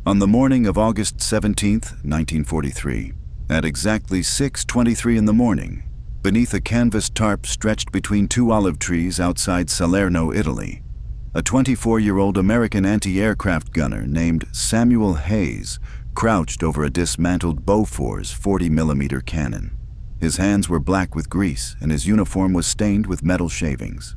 On the morning of August 17, 1943, at exactly 6:23 in the morning, beneath a canvas tarp stretched between two olive trees outside Salerno, Italy, a 24-year-old American anti-aircraft gunner named Samuel Hayes crouched over a dismantled Bofors 40mm cannon. His hands were black with grease and his uniform was stained with metal shavings.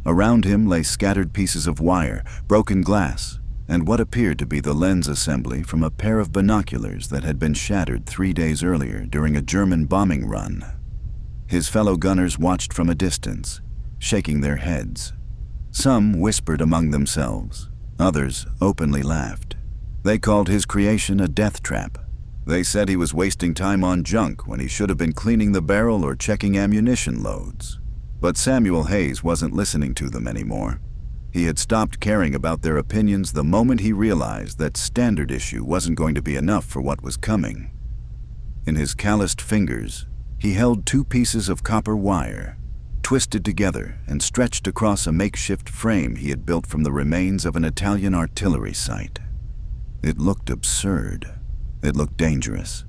Around him lay scattered pieces of wire, broken glass, and what appeared to be the lens assembly from a pair of binoculars that had been shattered 3 days earlier during a German bombing run. His fellow gunners watched from a distance, shaking their heads. Some whispered among themselves, others openly laughed. They called his creation a death trap. They said he was wasting time on junk when he should have been cleaning the barrel or checking ammunition loads. But Samuel Hayes wasn't listening to them anymore. He had stopped caring about their opinions the moment he realized that standard issue wasn't going to be enough for what was coming. In his calloused fingers, he held 2 pieces of copper wire, twisted together and stretched across a makeshift frame he had built from the remains of an Italian artillery site. It looked absurd. It looked dangerous.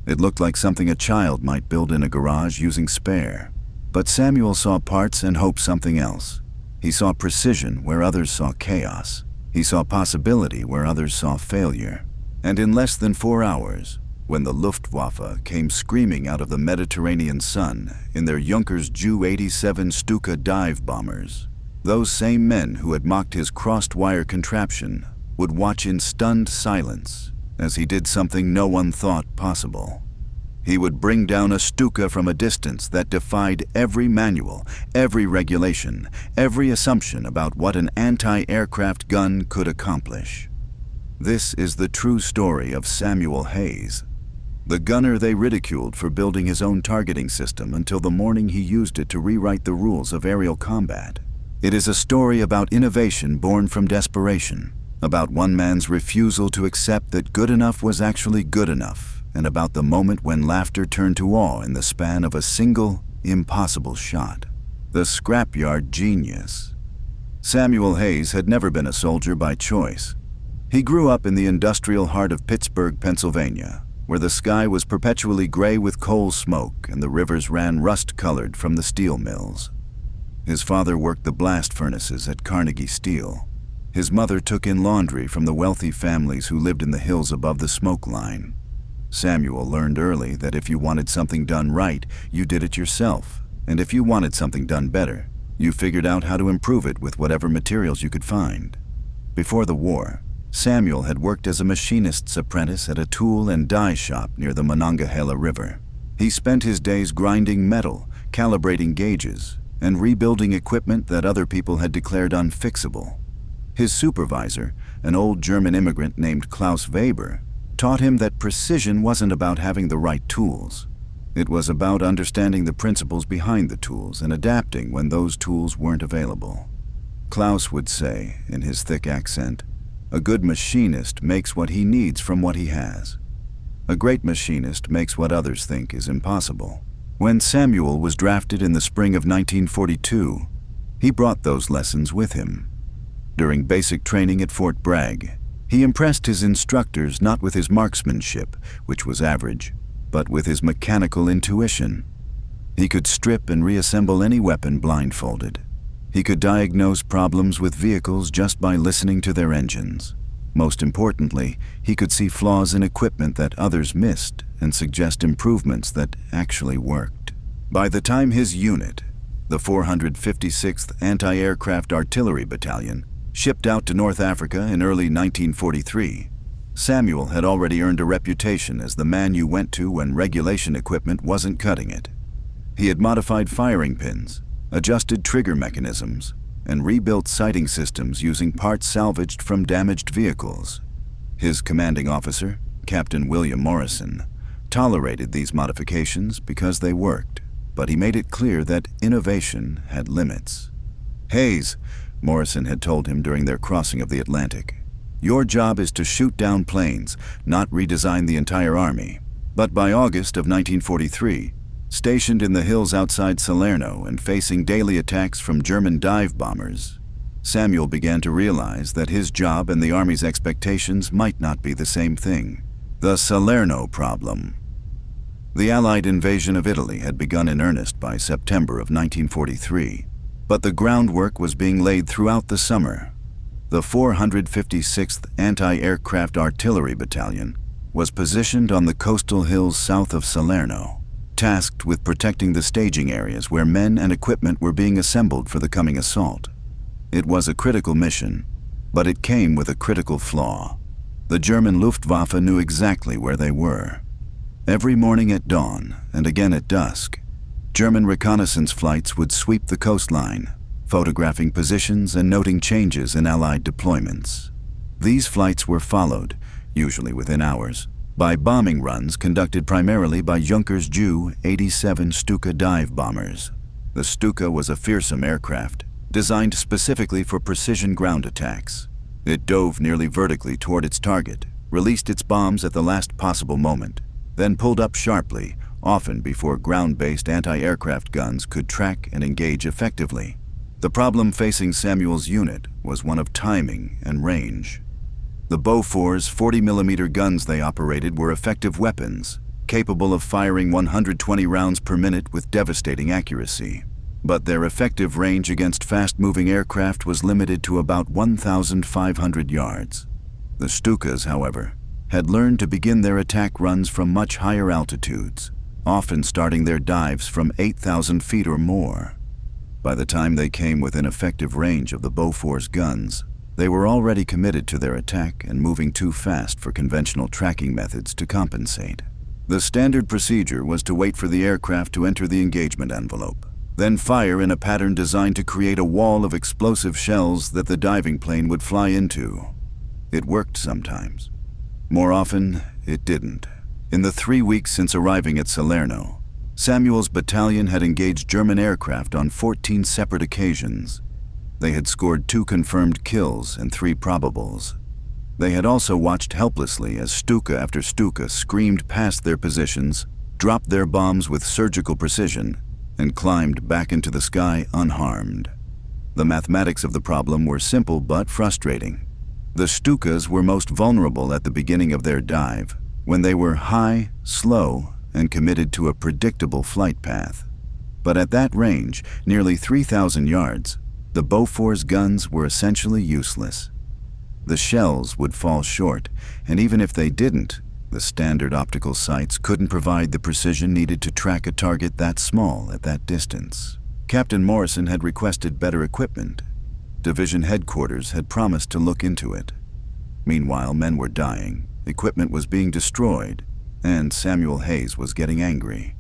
It looked like something a child might build in a garage using spare. But Samuel saw parts and hoped something else. He saw precision where others saw chaos. He saw possibility where others saw failure. And in less than 4 hours, when the Luftwaffe came screaming out of the Mediterranean sun in their Junkers Ju-87 Stuka dive bombers, those same men who had mocked his crossed-wire contraption would watch in stunned silence as he did something no one thought possible. He would bring down a Stuka from a distance that defied every manual, every regulation, every assumption about what an anti-aircraft gun could accomplish. This is the true story of Samuel Hayes, the gunner they ridiculed for building his own targeting system until the morning he used it to rewrite the rules of aerial combat. It is a story about innovation born from desperation, about one man's refusal to accept that good enough was actually good enough, and about the moment when laughter turned to awe in the span of a single, impossible shot. The scrapyard genius. Samuel Hayes had never been a soldier by choice. He grew up in the industrial heart of Pittsburgh, Pennsylvania, where the sky was perpetually gray with coal smoke and the rivers ran rust-colored from the steel mills. His father worked the blast furnaces at Carnegie Steel. His mother took in laundry from the wealthy families who lived in the hills above the smoke line. Samuel learned early that if you wanted something done right, you did it yourself, and if you wanted something done better, you figured out how to improve it with whatever materials you could find. Before the war, Samuel had worked as a machinist's apprentice at a tool and die shop near the Monongahela River. He spent his days grinding metal, calibrating gauges, and rebuilding equipment that other people had declared unfixable. His supervisor, an old German immigrant named Klaus Weber, taught him that precision wasn't about having the right tools. It was about understanding the principles behind the tools and adapting when those tools weren't available. Klaus would say, in his thick accent, "A good machinist makes what he needs from what he has. A great machinist makes what others think is impossible." When Samuel was drafted in the spring of 1942, he brought those lessons with him. During basic training at Fort Bragg, he impressed his instructors not with his marksmanship, which was average, but with his mechanical intuition. He could strip and reassemble any weapon blindfolded. He could diagnose problems with vehicles just by listening to their engines. Most importantly, he could see flaws in equipment that others missed and suggest improvements that actually worked. By the time his unit, the 456th Anti-Aircraft Artillery Battalion, shipped out to North Africa in early 1943, Samuel had already earned a reputation as the man you went to when regulation equipment wasn't cutting it. He had modified firing pins, adjusted trigger mechanisms, and rebuilt sighting systems using parts salvaged from damaged vehicles. His commanding officer, Captain William Morrison, tolerated these modifications because they worked, but he made it clear that innovation had limits. "Hayes," Morrison had told him during their crossing of the Atlantic, "your job is to shoot down planes, not redesign the entire army." But by August of 1943, stationed in the hills outside Salerno and facing daily attacks from German dive bombers, Samuel began to realize that his job and the Army's expectations might not be the same thing. The Salerno problem. The Allied invasion of Italy had begun in earnest by September of 1943, but the groundwork was being laid throughout the summer. The 456th Anti-Aircraft Artillery Battalion was positioned on the coastal hills south of Salerno, tasked with protecting the staging areas where men and equipment were being assembled for the coming assault. It was a critical mission, but it came with a critical flaw. The German Luftwaffe knew exactly where they were. Every morning at dawn, and again at dusk, German reconnaissance flights would sweep the coastline, photographing positions and noting changes in Allied deployments. These flights were followed, usually within hours, by bombing runs conducted primarily by Junkers Ju-87 Stuka dive bombers. The Stuka was a fearsome aircraft, designed specifically for precision ground attacks. It dove nearly vertically toward its target, released its bombs at the last possible moment, then pulled up sharply, often before ground-based anti-aircraft guns could track and engage effectively. The problem facing Samuel's unit was one of timing and range. The Bofors 40mm guns they operated were effective weapons, capable of firing 120 rounds per minute with devastating accuracy. But their effective range against fast-moving aircraft was limited to about 1,500 yards. The Stukas, however, had learned to begin their attack runs from much higher altitudes, often starting their dives from 8,000 feet or more. By the time they came within effective range of the Bofors guns, they were already committed to their attack and moving too fast for conventional tracking methods to compensate. The standard procedure was to wait for the aircraft to enter the engagement envelope, then fire in a pattern designed to create a wall of explosive shells that the diving plane would fly into. It worked sometimes. More often, it didn't. In the 3 weeks since arriving at Salerno, Samuel's battalion had engaged German aircraft on 14 separate occasions. They had scored 2 confirmed kills and 3 probables. They had also watched helplessly as Stuka after Stuka screamed past their positions, dropped their bombs with surgical precision, and climbed back into the sky unharmed. The mathematics of the problem were simple but frustrating. The Stukas were most vulnerable at the beginning of their dive, when they were high, slow, and committed to a predictable flight path. But at that range, nearly 3,000 yards, the Bofors guns were essentially useless. The shells would fall short, and even if they didn't, the standard optical sights couldn't provide the precision needed to track a target that small at that distance. Captain Morrison had requested better equipment. Division headquarters had promised to look into it. Meanwhile, men were dying, equipment was being destroyed, and Samuel Hayes was getting angry.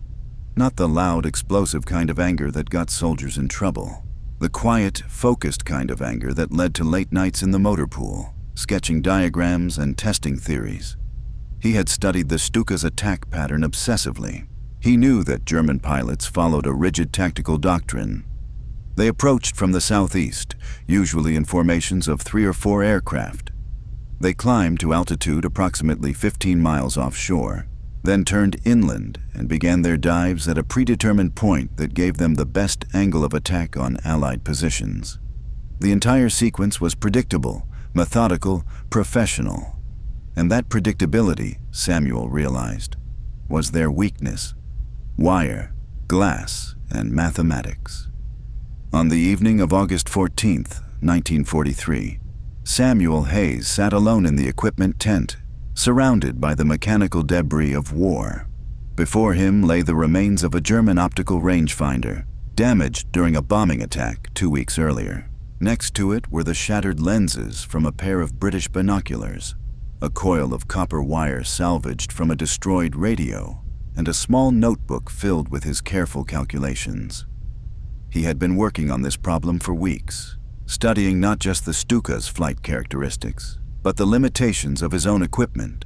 Not the loud, explosive kind of anger that got soldiers in trouble. The quiet, focused kind of anger that led to late nights in the motor pool, sketching diagrams and testing theories. He had studied the Stuka's attack pattern obsessively. He knew that German pilots followed a rigid tactical doctrine. They approached from the southeast, usually in formations of 3 or 4 aircraft. They climbed to altitude approximately 15 miles offshore, then turned inland and began their dives at a predetermined point that gave them the best angle of attack on Allied positions. The entire sequence was predictable, methodical, professional. And that predictability, Samuel realized, was their weakness: wire, glass, and mathematics. On the evening of August 14th, 1943, Samuel Hayes sat alone in the equipment tent, surrounded by the mechanical debris of war. Before him lay the remains of a German optical rangefinder, damaged during a bombing attack 2 weeks earlier. Next to it were the shattered lenses from a pair of British binoculars, a coil of copper wire salvaged from a destroyed radio, and a small notebook filled with his careful calculations. He had been working on this problem for weeks, studying not just the Stuka's flight characteristics, but the limitations of his own equipment.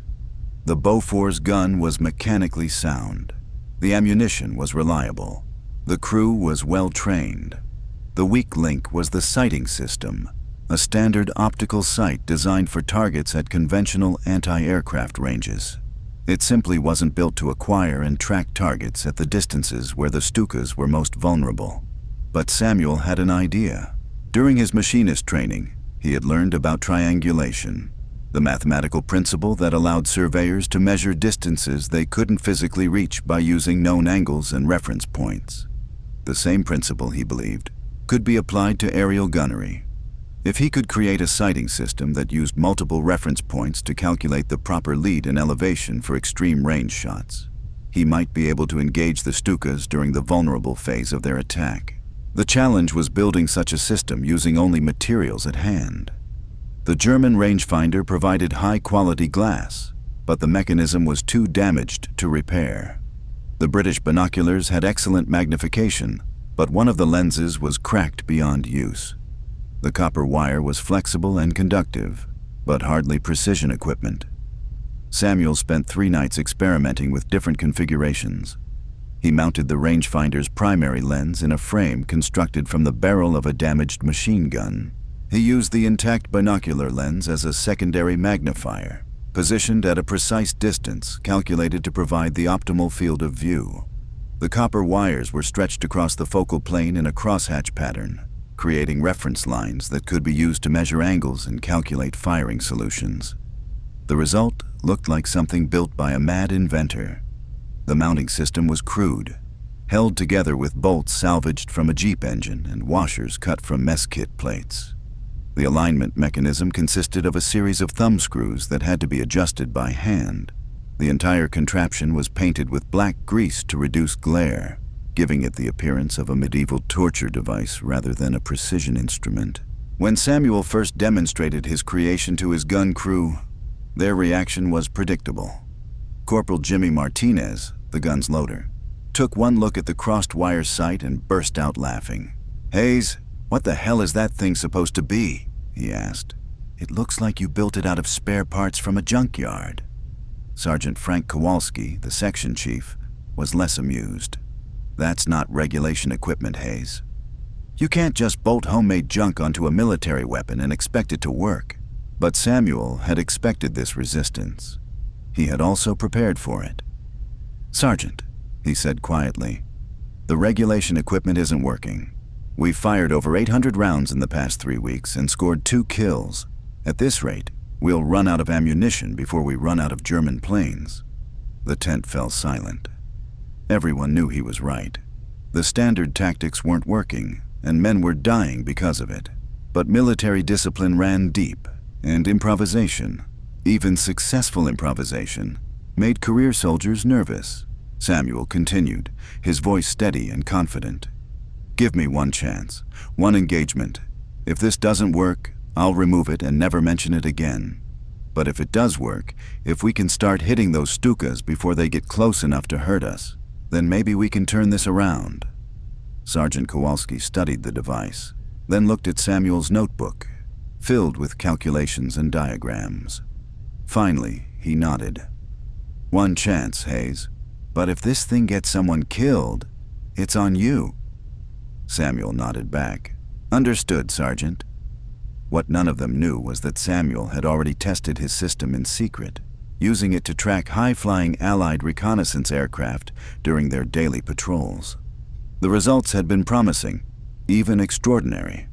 The Bofors gun was mechanically sound. The ammunition was reliable. The crew was well trained. The weak link was the sighting system, a standard optical sight designed for targets at conventional anti-aircraft ranges. It simply wasn't built to acquire and track targets at the distances where the Stukas were most vulnerable. But Samuel had an idea. During his machinist training, he had learned about triangulation, the mathematical principle that allowed surveyors to measure distances they couldn't physically reach by using known angles and reference points. The same principle, he believed, could be applied to aerial gunnery. If he could create a sighting system that used multiple reference points to calculate the proper lead and elevation for extreme range shots, he might be able to engage the Stukas during the vulnerable phase of their attack. The challenge was building such a system using only materials at hand. The German rangefinder provided high-quality glass, but the mechanism was too damaged to repair. The British binoculars had excellent magnification, but one of the lenses was cracked beyond use. The copper wire was flexible and conductive, but hardly precision equipment. Samuel spent 3 nights experimenting with different configurations. He mounted the rangefinder's primary lens in a frame constructed from the barrel of a damaged machine gun. He used the intact binocular lens as a secondary magnifier, positioned at a precise distance calculated to provide the optimal field of view. The copper wires were stretched across the focal plane in a crosshatch pattern, creating reference lines that could be used to measure angles and calculate firing solutions. The result looked like something built by a mad inventor. The mounting system was crude, held together with bolts salvaged from a Jeep engine and washers cut from mess kit plates. The alignment mechanism consisted of a series of thumb screws that had to be adjusted by hand. The entire contraption was painted with black grease to reduce glare, giving it the appearance of a medieval torture device rather than a precision instrument. When Samuel first demonstrated his creation to his gun crew, their reaction was predictable. Corporal Jimmy Martinez, the gun's loader, took one look at the crossed wire sight and burst out laughing. "Hayes, what the hell is that thing supposed to be?" he asked. "It looks like you built it out of spare parts from a junkyard." Sergeant Frank Kowalski, the section chief, was less amused. "That's not regulation equipment, Hayes. You can't just bolt homemade junk onto a military weapon and expect it to work." But Samuel had expected this resistance. He had also prepared for it. "Sergeant," he said quietly, "the regulation equipment isn't working. We've fired over 800 rounds in the past 3 weeks and scored 2 kills. At this rate, we'll run out of ammunition before we run out of German planes." The tent fell silent. Everyone knew he was right. The standard tactics weren't working, and men were dying because of it. But military discipline ran deep, and improvisation, even successful improvisation, made career soldiers nervous. Samuel continued, his voice steady and confident. "Give me one chance, one engagement. If this doesn't work, I'll remove it and never mention it again. But if it does work, if we can start hitting those Stukas before they get close enough to hurt us, then maybe we can turn this around." Sergeant Kowalski studied the device, then looked at Samuel's notebook, filled with calculations and diagrams. Finally, he nodded. "One chance, Hayes. But if this thing gets someone killed, it's on you." Samuel nodded back. "Understood, Sergeant." What none of them knew was that Samuel had already tested his system in secret, using it to track high-flying Allied reconnaissance aircraft during their daily patrols. The results had been promising, even extraordinary.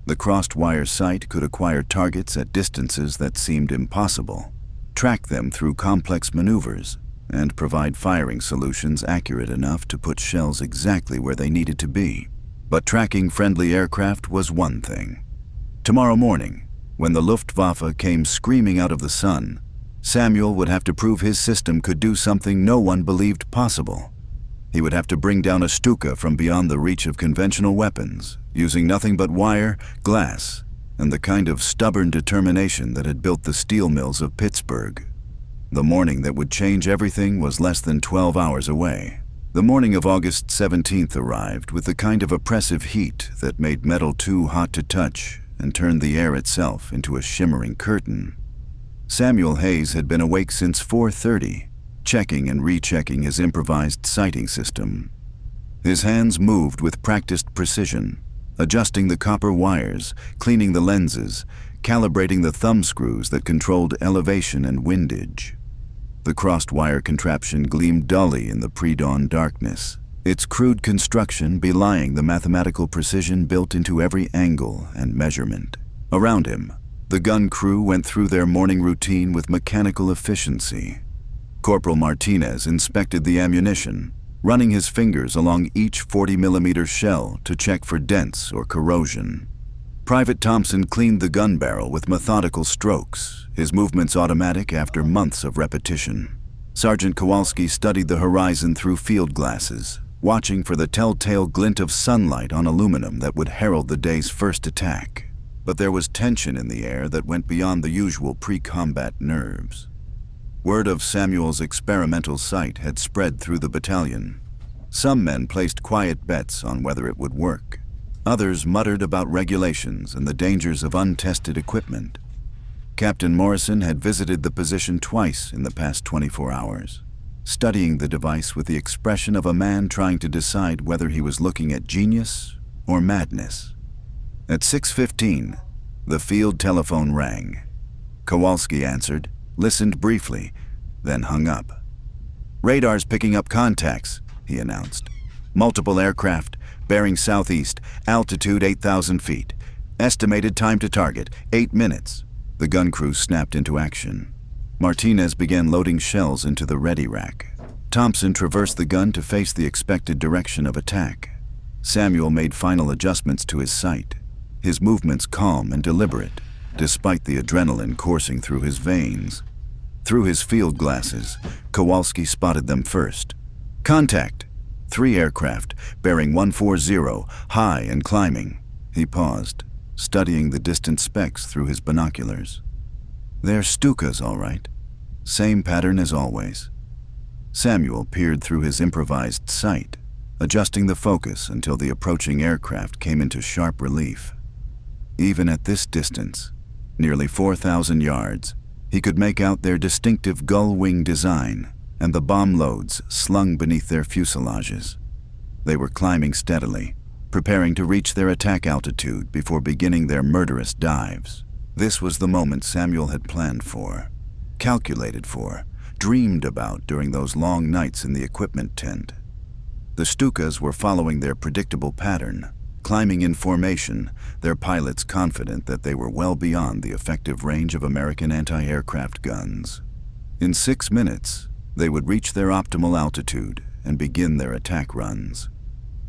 The crossed wire sight could acquire targets at distances that seemed impossible, track them through complex maneuvers, and provide firing solutions accurate enough to put shells exactly where they needed to be. But tracking friendly aircraft was one thing. Tomorrow morning, when the Luftwaffe came screaming out of the sun, Samuel would have to prove his system could do something no one believed possible. He would have to bring down a Stuka from beyond the reach of conventional weapons, using nothing but wire, glass, and the kind of stubborn determination that had built the steel mills of Pittsburgh. The morning that would change everything was less than 12 hours away. The morning of August 17th arrived with the kind of oppressive heat that made metal too hot to touch and turned the air itself into a shimmering curtain. Samuel Hayes had been awake since 4:30, checking and rechecking his improvised sighting system. His hands moved with practiced precision, adjusting the copper wires, cleaning the lenses, calibrating the thumb screws that controlled elevation and windage. The crossed wire contraption gleamed dully in the pre-dawn darkness, its crude construction belying the mathematical precision built into every angle and measurement. Around him, the gun crew went through their morning routine with mechanical efficiency. Corporal Martinez inspected the ammunition, running his fingers along each 40mm shell to check for dents or corrosion. Private Thompson cleaned the gun barrel with methodical strokes, his movements automatic after months of repetition. Sergeant Kowalski studied the horizon through field glasses, watching for the telltale glint of sunlight on aluminum that would herald the day's first attack. But there was tension in the air that went beyond the usual pre-combat nerves. Word of Samuel's experimental sight had spread through the battalion. Some men placed quiet bets on whether it would work. Others muttered about regulations and the dangers of untested equipment. Captain Morrison had visited the position twice in the past 24 hours, studying the device with the expression of a man trying to decide whether he was looking at genius or madness. At 6:15, the field telephone rang. Kowalski answered, listened briefly, then hung up. "Radar's picking up contacts," he announced. "Multiple aircraft, bearing southeast, altitude 8,000 feet. Estimated time to target, 8 minutes. The gun crew snapped into action. Martinez began loading shells into the ready rack. Thompson traversed the gun to face the expected direction of attack. Samuel made final adjustments to his sight, his movements calm and deliberate, despite the adrenaline coursing through his veins. Through his field glasses, Kowalski spotted them first. "Contact! 3 aircraft, bearing 140, high and climbing." He paused, studying the distant specks through his binoculars. "They're Stukas, all right. Same pattern as always." Samuel peered through his improvised sight, adjusting the focus until the approaching aircraft came into sharp relief. Even at this distance, nearly 4,000 yards, he could make out their distinctive gull-wing design and the bomb loads slung beneath their fuselages. They were climbing steadily, preparing to reach their attack altitude before beginning their murderous dives. This was the moment Samuel had planned for, calculated for, dreamed about during those long nights in the equipment tent. The Stukas were following their predictable pattern, climbing in formation, their pilots confident that they were well beyond the effective range of American anti-aircraft guns. In 6 minutes, they would reach their optimal altitude and begin their attack runs.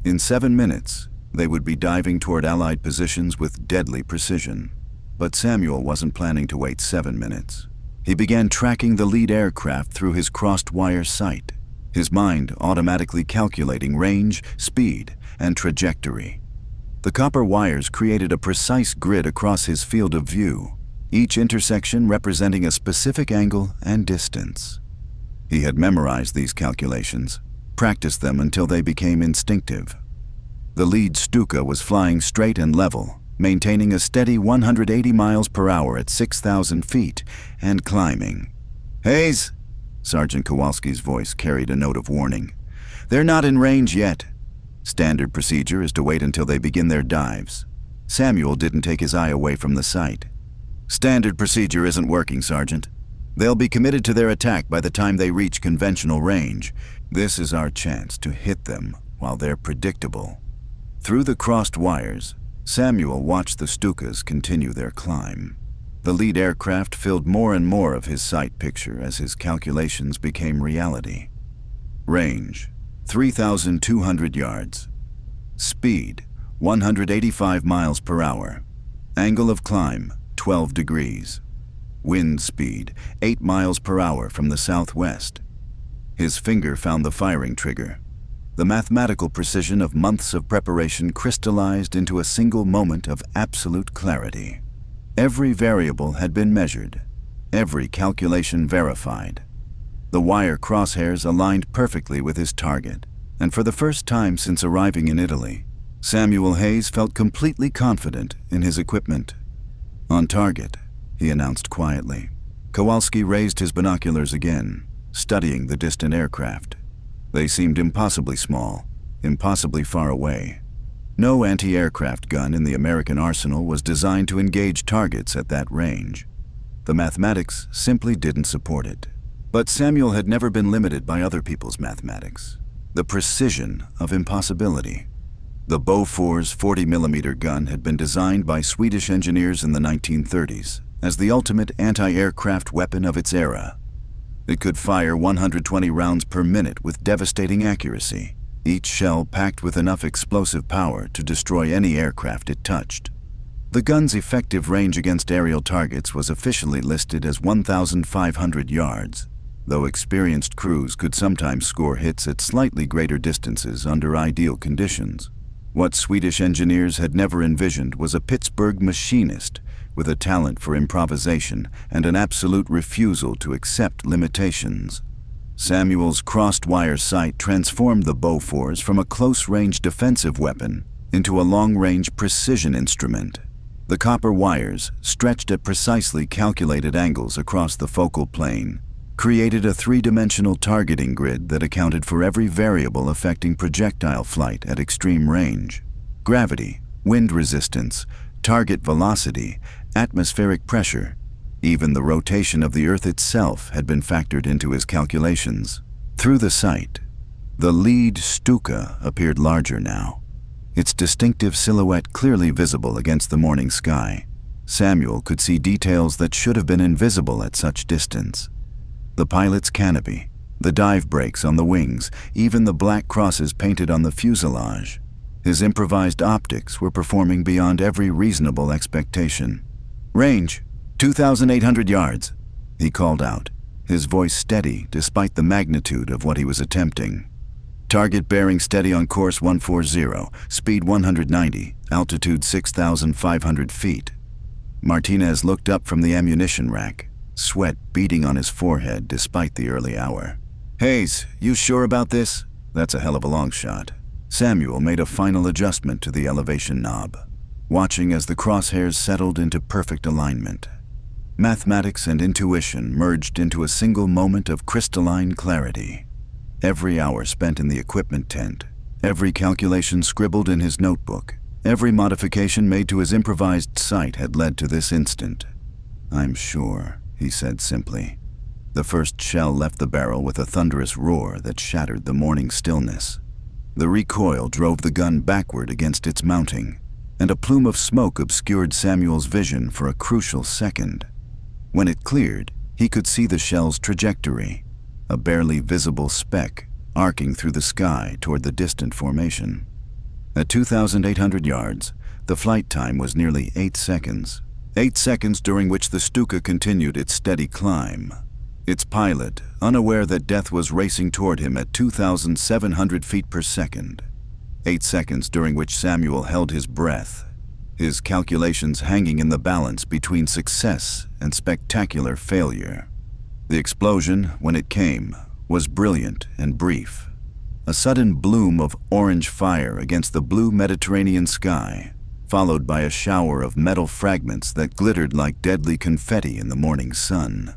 In 7 minutes, they would be diving toward Allied positions with deadly precision. But Samuel wasn't planning to wait 7 minutes. He began tracking the lead aircraft through his crossed wire sight, his mind automatically calculating range, speed, and trajectory. The copper wires created a precise grid across his field of view, each intersection representing a specific angle and distance. He had memorized these calculations, practiced them until they became instinctive. The lead Stuka was flying straight and level, maintaining a steady 180 miles per hour at 6,000 feet and climbing. "Hayes," Sergeant Kowalski's voice carried a note of warning. "They're not in range yet. Standard procedure is to wait until they begin their dives." Samuel didn't take his eye away from the sight. "Standard procedure isn't working, Sergeant. They'll be committed to their attack by the time they reach conventional range. This is our chance to hit them while they're predictable." Through the crossed wires, Samuel watched the Stukas continue their climb. The lead aircraft filled more and more of his sight picture as his calculations became reality. Range, 3,200 yards. Speed, 185 miles per hour. Angle of climb, 12 degrees. Wind speed, 8 miles per hour from the southwest. His finger found the firing trigger. The mathematical precision of months of preparation crystallized into a single moment of absolute clarity. Every variable had been measured, every calculation verified. The wire crosshairs aligned perfectly with his target, and for the first time since arriving in Italy, Samuel Hayes felt completely confident in his equipment. "On target," he announced quietly. Kowalski raised his binoculars again, studying the distant aircraft. They seemed impossibly small, impossibly far away. No anti-aircraft gun in the American arsenal was designed to engage targets at that range. The mathematics simply didn't support it. But Samuel had never been limited by other people's mathematics. the precision of impossibility. The Bofors 40mm gun had been designed by Swedish engineers in the 1930s as the ultimate anti-aircraft weapon of its era. It could fire 120 rounds per minute with devastating accuracy, each shell packed with enough explosive power to destroy any aircraft it touched. The gun's effective range against aerial targets was officially listed as 1,500 yards, though experienced crews could sometimes score hits at slightly greater distances under ideal conditions. What Swedish engineers had never envisioned was a Pittsburgh machinist with a talent for improvisation and an absolute refusal to accept limitations. Samuel's crossed-wire sight transformed the Bofors from a close-range defensive weapon into a long-range precision instrument. The copper wires, stretched at precisely calculated angles across the focal plane, created a three-dimensional targeting grid that accounted for every variable affecting projectile flight at extreme range. Gravity, wind resistance, target velocity, atmospheric pressure, even the rotation of the Earth itself had been factored into his calculations. Through the sight, the lead Stuka appeared larger now, its distinctive silhouette clearly visible against the morning sky. Samuel could see details that should have been invisible at such distance. The pilot's canopy, the dive brakes on the wings, even the black crosses painted on the fuselage. His improvised optics were performing beyond every reasonable expectation. "Range, 2,800 yards, he called out, his voice steady despite the magnitude of what he was attempting. "Target bearing steady on course 140, speed 190, altitude 6,500 feet. Martinez looked up from the ammunition rack, sweat beading on his forehead despite the early hour. "Hayes, you sure about this? That's a hell of a long shot." Samuel made a final adjustment to the elevation knob, watching as the crosshairs settled into perfect alignment. Mathematics and intuition merged into a single moment of crystalline clarity. Every hour spent in the equipment tent, every calculation scribbled in his notebook, every modification made to his improvised sight had led to this instant. "I'm sure," he said simply. The first shell left the barrel with a thunderous roar that shattered the morning stillness. The recoil drove the gun backward against its mounting, and a plume of smoke obscured Samuel's vision for a crucial second. When it cleared, he could see the shell's trajectory, a barely visible speck arcing through the sky toward the distant formation. At 2,800 yards, the flight time was nearly 8 seconds. 8 seconds during which the Stuka continued its steady climb. Its pilot, unaware that death was racing toward him at 2,700 feet per second. 8 seconds during which Samuel held his breath, his calculations hanging in the balance between success and spectacular failure. The explosion, when it came, was brilliant and brief. A sudden bloom of orange fire against the blue Mediterranean sky, followed by a shower of metal fragments that glittered like deadly confetti in the morning sun.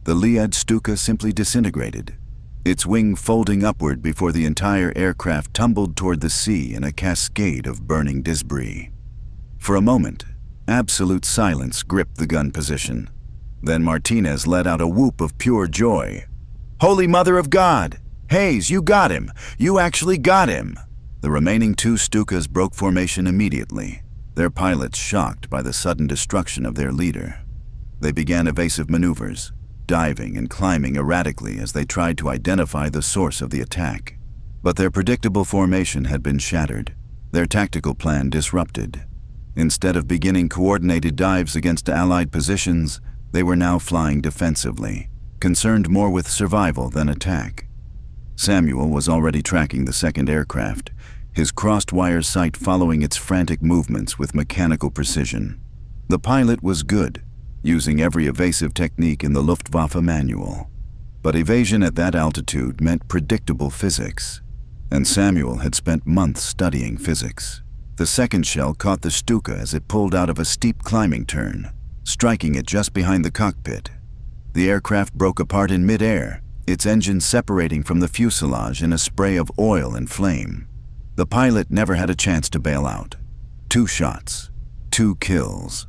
The Liad Stuka simply disintegrated, its wing folding upward before the entire aircraft tumbled toward the sea in a cascade of burning debris. For a moment, absolute silence gripped the gun position. Then Martinez let out a whoop of pure joy. "Holy Mother of God! Hayes, you got him! You actually got him!" The remaining two Stukas broke formation immediately, their pilots shocked by the sudden destruction of their leader. They began evasive maneuvers, diving and climbing erratically as they tried to identify the source of the attack. But their predictable formation had been shattered, their tactical plan disrupted. Instead of beginning coordinated dives against Allied positions, they were now flying defensively, concerned more with survival than attack. Samuel was already tracking the second aircraft, his crossed-wire sight following its frantic movements with mechanical precision. The pilot was good, using every evasive technique in the Luftwaffe manual. But evasion at that altitude meant predictable physics, and Samuel had spent months studying physics. The second shell caught the Stuka as it pulled out of a steep climbing turn, striking it just behind the cockpit. The aircraft broke apart in mid-air, its engine separating from the fuselage in a spray of oil and flame. The pilot never had a chance to bail out. 2 shots, 2 kills.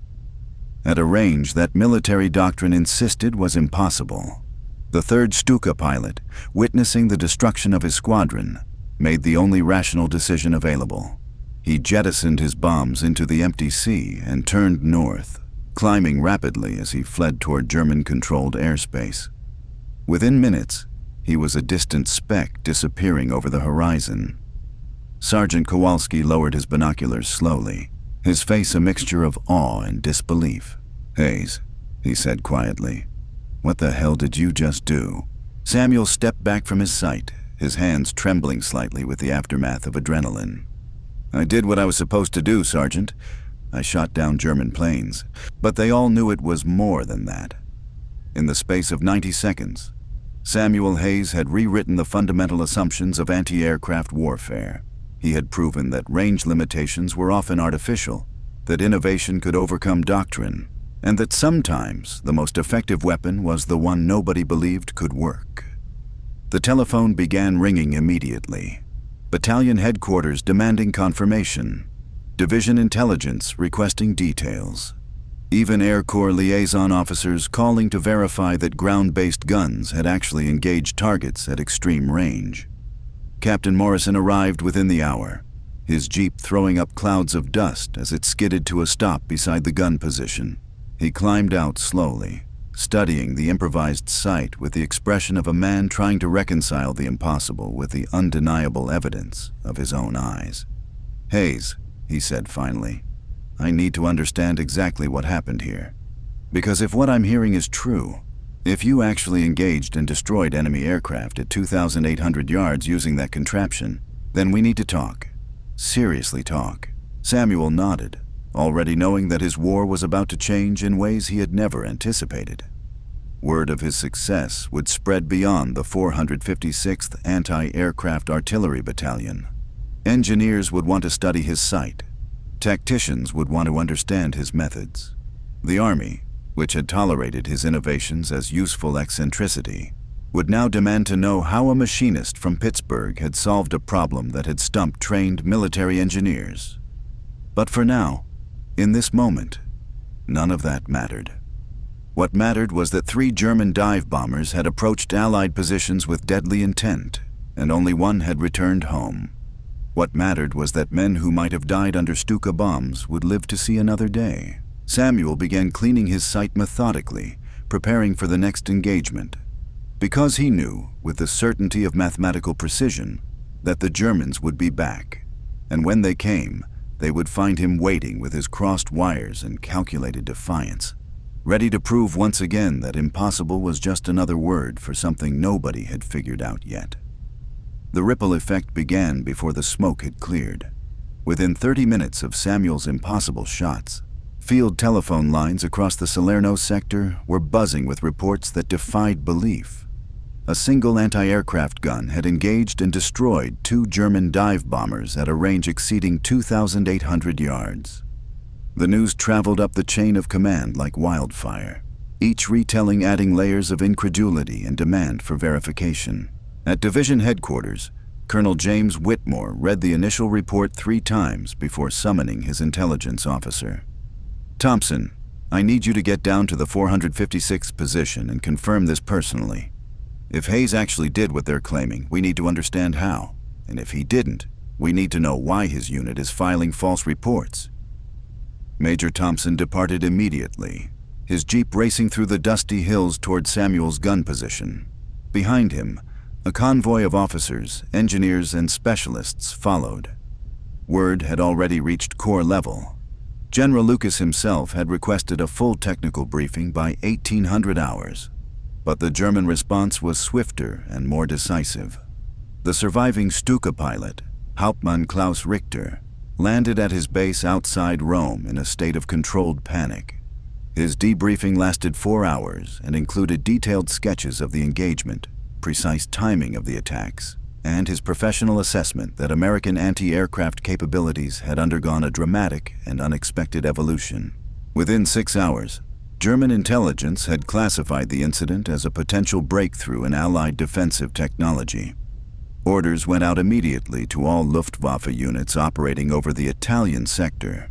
At a range that military doctrine insisted was impossible. The third Stuka pilot, witnessing the destruction of his squadron, made the only rational decision available. He jettisoned his bombs into the empty sea and turned north, climbing rapidly as he fled toward German-controlled airspace. Within minutes, he was a distant speck disappearing over the horizon. Sergeant Kowalski lowered his binoculars slowly, his face a mixture of awe and disbelief. "Hayes," he said quietly, "what the hell did you just do?" Samuel stepped back from his sight, his hands trembling slightly with the aftermath of adrenaline. "I did what I was supposed to do, Sergeant. I shot down German planes, but they all knew it was more than that." In the space of 90 seconds, Samuel Hayes had rewritten the fundamental assumptions of anti-aircraft warfare. He had proven that range limitations were often artificial, that innovation could overcome doctrine, and that sometimes the most effective weapon was the one nobody believed could work. The telephone began ringing immediately. Battalion headquarters demanding confirmation. Division intelligence requesting details. Even Air Corps liaison officers calling to verify that ground-based guns had actually engaged targets at extreme range. Captain Morrison arrived within the hour, his jeep throwing up clouds of dust as it skidded to a stop beside the gun position. He climbed out slowly, studying the improvised site with the expression of a man trying to reconcile the impossible with the undeniable evidence of his own eyes. "Hayes," he said finally, "I need to understand exactly what happened here. Because if what I'm hearing is true, if you actually engaged and destroyed enemy aircraft at 2,800 yards using that contraption, then we need to talk. Seriously talk." Samuel nodded, already knowing that his war was about to change in ways he had never anticipated. Word of his success would spread beyond the 456th Anti-Aircraft Artillery Battalion. Engineers would want to study his site. Tacticians would want to understand his methods. The Army, which had tolerated his innovations as useful eccentricity, would now demand to know how a machinist from Pittsburgh had solved a problem that had stumped trained military engineers. But for now, in this moment, none of that mattered. What mattered was that 3 German dive bombers had approached Allied positions with deadly intent, and only one had returned home. What mattered was that men who might have died under Stuka bombs would live to see another day. Samuel began cleaning his sight methodically, preparing for the next engagement, because he knew, with the certainty of mathematical precision, that the Germans would be back, and when they came, they would find him waiting with his crossed wires and calculated defiance, ready to prove once again that impossible was just another word for something nobody had figured out yet. The ripple effect began before the smoke had cleared. Within 30 minutes of Samuel's impossible shots, field telephone lines across the Salerno sector were buzzing with reports that defied belief. A single anti-aircraft gun had engaged and destroyed 2 German dive bombers at a range exceeding 2,800 yards. The news traveled up the chain of command like wildfire, each retelling adding layers of incredulity and demand for verification. At division headquarters, Colonel James Whitmore read the initial report 3 times before summoning his intelligence officer. "Thompson, I need you to get down to the 456th position and confirm this personally. If Hayes actually did what they're claiming, we need to understand how. And if he didn't, we need to know why his unit is filing false reports." Major Thompson departed immediately, his jeep racing through the dusty hills toward Samuel's gun position. Behind him, a convoy of officers, engineers, and specialists followed. Word had already reached Corps level. General Lucas himself had requested a full technical briefing by 1800 hours. But the German response was swifter and more decisive. The surviving Stuka pilot, Hauptmann Klaus Richter, landed at his base outside Rome in a state of controlled panic. His debriefing lasted 4 hours and included detailed sketches of the engagement, precise timing of the attacks, and his professional assessment that American anti-aircraft capabilities had undergone a dramatic and unexpected evolution. Within 6 hours, German intelligence had classified the incident as a potential breakthrough in Allied defensive technology. Orders went out immediately to all Luftwaffe units operating over the Italian sector.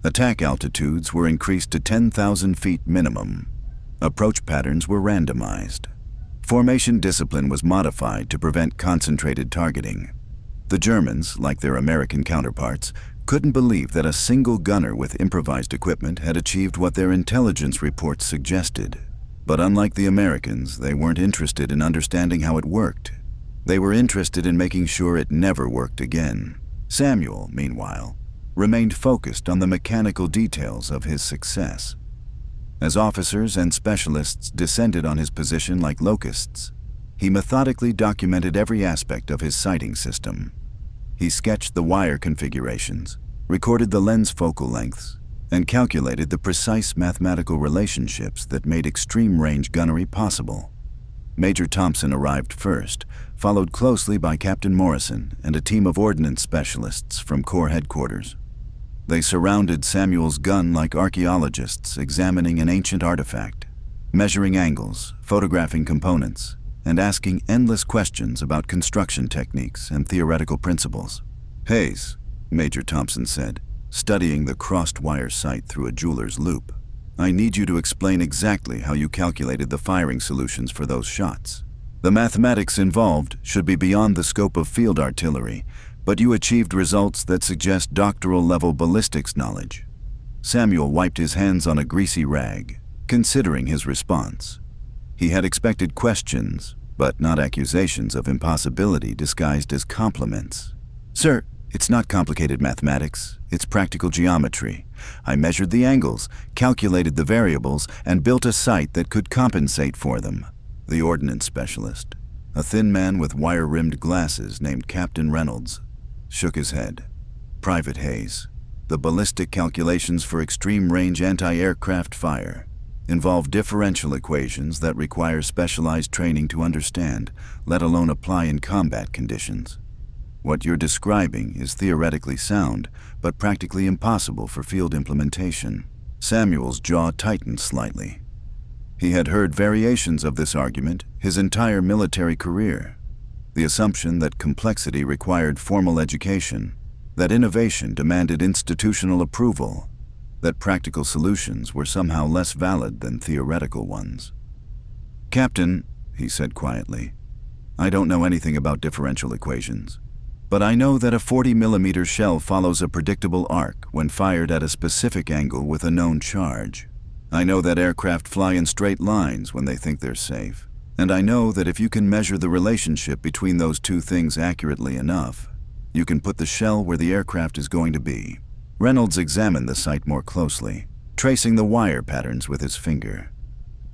Attack altitudes were increased to 10,000 feet minimum. Approach patterns were randomized. Formation discipline was modified to prevent concentrated targeting. The Germans, like their American counterparts, couldn't believe that a single gunner with improvised equipment had achieved what their intelligence reports suggested. But unlike the Americans, they weren't interested in understanding how it worked. They were interested in making sure it never worked again. Samuel, meanwhile, remained focused on the mechanical details of his success. As officers and specialists descended on his position like locusts, he methodically documented every aspect of his sighting system. He sketched the wire configurations, recorded the lens focal lengths, and calculated the precise mathematical relationships that made extreme-range gunnery possible. Major Thompson arrived first, followed closely by Captain Morrison and a team of ordnance specialists from Corps headquarters. They surrounded Samuel's gun like archaeologists examining an ancient artifact, measuring angles, photographing components, and asking endless questions about construction techniques and theoretical principles. "Hayes," Major Thompson said, studying the crossed wire sight through a jeweler's loupe, "I need you to explain exactly how you calculated the firing solutions for those shots. The mathematics involved should be beyond the scope of field artillery, but you achieved results that suggest doctoral-level ballistics knowledge." Samuel wiped his hands on a greasy rag, considering his response. He had expected questions, but not accusations of impossibility disguised as compliments. "Sir, it's not complicated mathematics, it's practical geometry. I measured the angles, calculated the variables, and built a sight that could compensate for them." The ordnance specialist, a thin man with wire-rimmed glasses named Captain Reynolds, shook his head. "Private Hayes, the ballistic calculations for extreme-range anti-aircraft fire involve differential equations that require specialized training to understand, let alone apply in combat conditions. What you're describing is theoretically sound, but practically impossible for field implementation." Samuel's jaw tightened slightly. He had heard variations of this argument his entire military career. The assumption that complexity required formal education, that innovation demanded institutional approval, that practical solutions were somehow less valid than theoretical ones. "Captain," he said quietly, "I don't know anything about differential equations, but I know that a 40mm shell follows a predictable arc when fired at a specific angle with a known charge. I know that aircraft fly in straight lines when they think they're safe. And I know that if you can measure the relationship between those two things accurately enough, you can put the shell where the aircraft is going to be." Reynolds examined the sight more closely, tracing the wire patterns with his finger.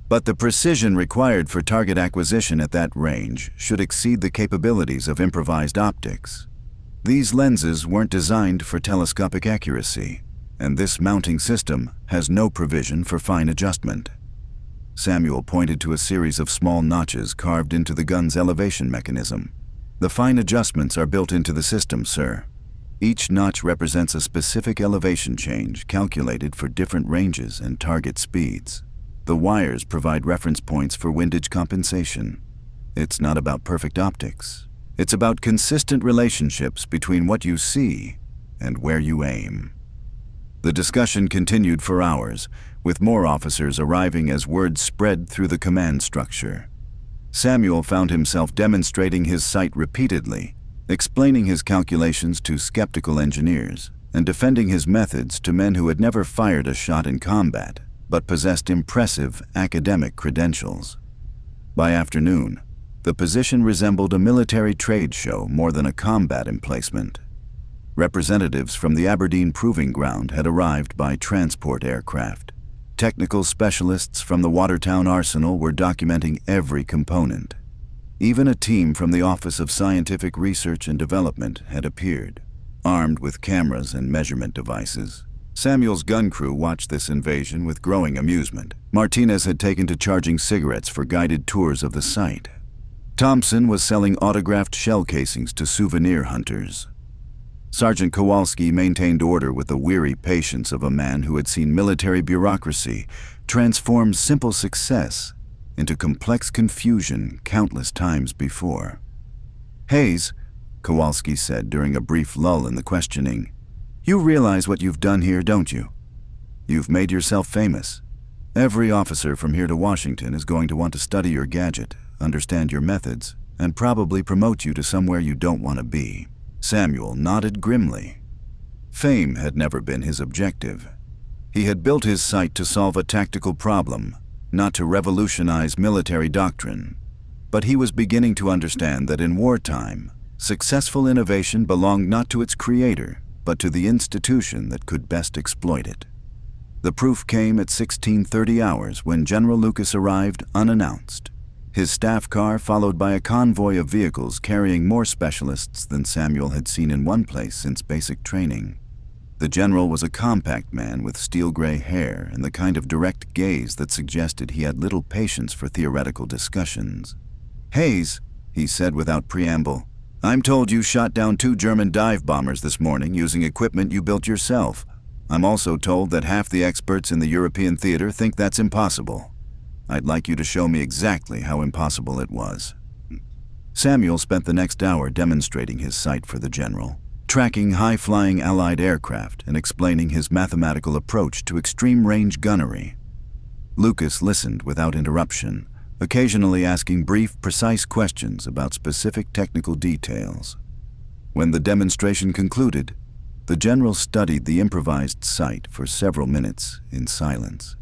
"But the precision required for target acquisition at that range should exceed the capabilities of improvised optics. These lenses weren't designed for telescopic accuracy, and this mounting system has no provision for fine adjustment." Samuel pointed to a series of small notches carved into the gun's elevation mechanism. "The fine adjustments are built into the system, sir. Each notch represents a specific elevation change calculated for different ranges and target speeds. The wires provide reference points for windage compensation. It's not about perfect optics. It's about consistent relationships between what you see and where you aim." The discussion continued for hours, with more officers arriving as word spread through the command structure. Samuel found himself demonstrating his sight repeatedly, explaining his calculations to skeptical engineers, and defending his methods to men who had never fired a shot in combat, but possessed impressive academic credentials. By afternoon, the position resembled a military trade show more than a combat emplacement. Representatives from the Aberdeen Proving Ground had arrived by transport aircraft. Technical specialists from the Watertown Arsenal were documenting every component. Even a team from the Office of Scientific Research and Development had appeared, armed with cameras and measurement devices. Samuel's gun crew watched this invasion with growing amusement. Martinez had taken to charging cigarettes for guided tours of the site. Thompson was selling autographed shell casings to souvenir hunters. Sergeant Kowalski maintained order with the weary patience of a man who had seen military bureaucracy transform simple success into complex confusion countless times before. "Hayes," Kowalski said during a brief lull in the questioning, "you realize what you've done here, don't you? You've made yourself famous. Every officer from here to Washington is going to want to study your gadget, understand your methods, and probably promote you to somewhere you don't want to be. Samuel nodded grimly. Fame had never been his objective. He had built his site to solve a tactical problem, not to revolutionize military doctrine. But he was beginning to understand that in wartime, successful innovation belonged not to its creator, but to the institution that could best exploit it. The proof came at 16:30 hours when General Lucas arrived unannounced, his staff car followed by a convoy of vehicles carrying more specialists than Samuel had seen in one place since basic training. The general was a compact man with steel-gray hair and the kind of direct gaze that suggested he had little patience for theoretical discussions. "Hayes," he said without preamble, "I'm told you shot down 2 German dive bombers this morning using equipment you built yourself. I'm also told that half the experts in the European theater think that's impossible. I'd like you to show me exactly how impossible it was." Samuel spent the next hour demonstrating his sight for the general, tracking high-flying Allied aircraft and explaining his mathematical approach to extreme-range gunnery. Lucas listened without interruption, occasionally asking brief, precise questions about specific technical details. When the demonstration concluded, the general studied the improvised sight for several minutes in silence.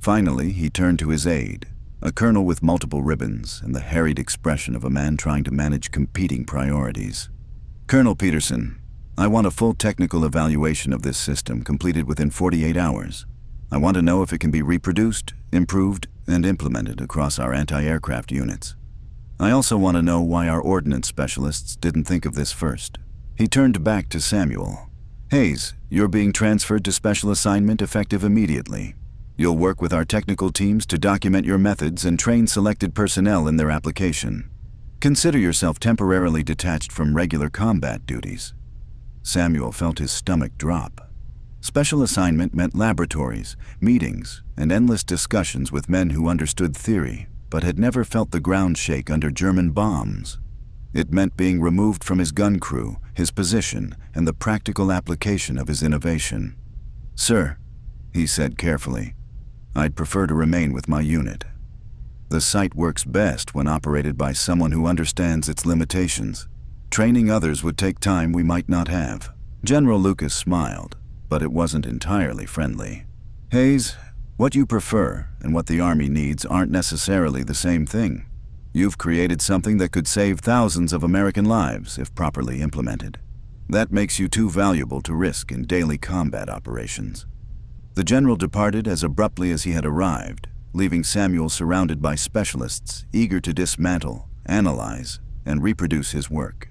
Finally, he turned to his aide, a colonel with multiple ribbons and the harried expression of a man trying to manage competing priorities. "Colonel Peterson, I want a full technical evaluation of this system completed within 48 hours. I want to know if it can be reproduced, improved, and implemented across our anti-aircraft units. I also want to know why our ordnance specialists didn't think of this first." He turned back to Samuel. "Hayes, you're being transferred to special assignment effective immediately. You'll work with our technical teams to document your methods and train selected personnel in their application. Consider yourself temporarily detached from regular combat duties." Samuel felt his stomach drop. Special assignment meant laboratories, meetings, and endless discussions with men who understood theory, but had never felt the ground shake under German bombs. It meant being removed from his gun crew, his position, and the practical application of his innovation. "Sir," he said carefully, "I'd prefer to remain with my unit. The site works best when operated by someone who understands its limitations. Training others would take time we might not have." General Lucas smiled, but it wasn't entirely friendly. "Hayes, what you prefer and what the Army needs aren't necessarily the same thing. You've created something that could save thousands of American lives if properly implemented. That makes you too valuable to risk in daily combat operations." The general departed as abruptly as he had arrived, leaving Samuel surrounded by specialists eager to dismantle, analyze, and reproduce his work.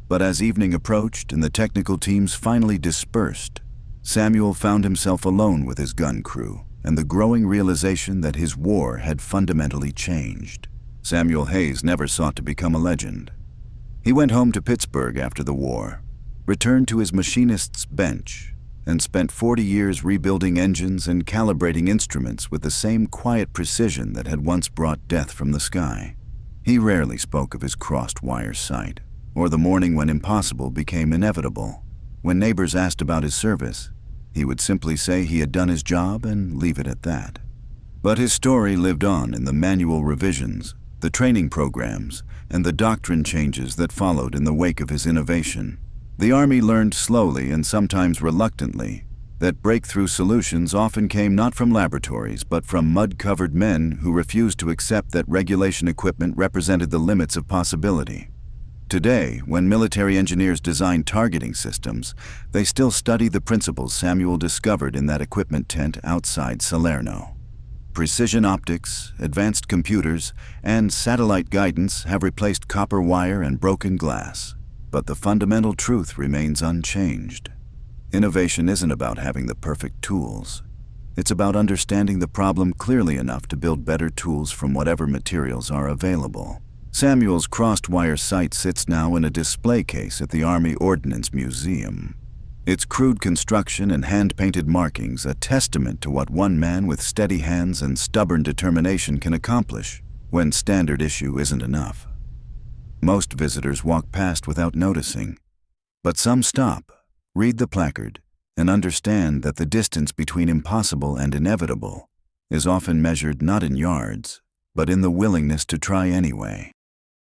But as evening approached and the technical teams finally dispersed, Samuel found himself alone with his gun crew and the growing realization that his war had fundamentally changed. Samuel Hayes never sought to become a legend. He went home to Pittsburgh after the war, returned to his machinist's bench, and spent 40 years rebuilding engines and calibrating instruments with the same quiet precision that had once brought death from the sky. He rarely spoke of his crossed wire sight, or the morning when impossible became inevitable. When neighbors asked about his service, he would simply say he had done his job and leave it at that. But his story lived on in the manual revisions, the training programs, and the doctrine changes that followed in the wake of his innovation. The Army learned slowly and sometimes reluctantly that breakthrough solutions often came not from laboratories but from mud-covered men who refused to accept that regulation equipment represented the limits of possibility. Today, when military engineers design targeting systems, they still study the principles Samuel discovered in that equipment tent outside Salerno. Precision optics, advanced computers, and satellite guidance have replaced copper wire and broken glass. But the fundamental truth remains unchanged. Innovation isn't about having the perfect tools. It's about understanding the problem clearly enough to build better tools from whatever materials are available. Samuel's crossed wire sight sits now in a display case at the Army Ordnance Museum. Its crude construction and hand-painted markings a testament to what one man with steady hands and stubborn determination can accomplish when standard issue isn't enough. Most visitors walk past without noticing, but some stop, read the placard, and understand that the distance between impossible and inevitable is often measured not in yards, but in the willingness to try anyway.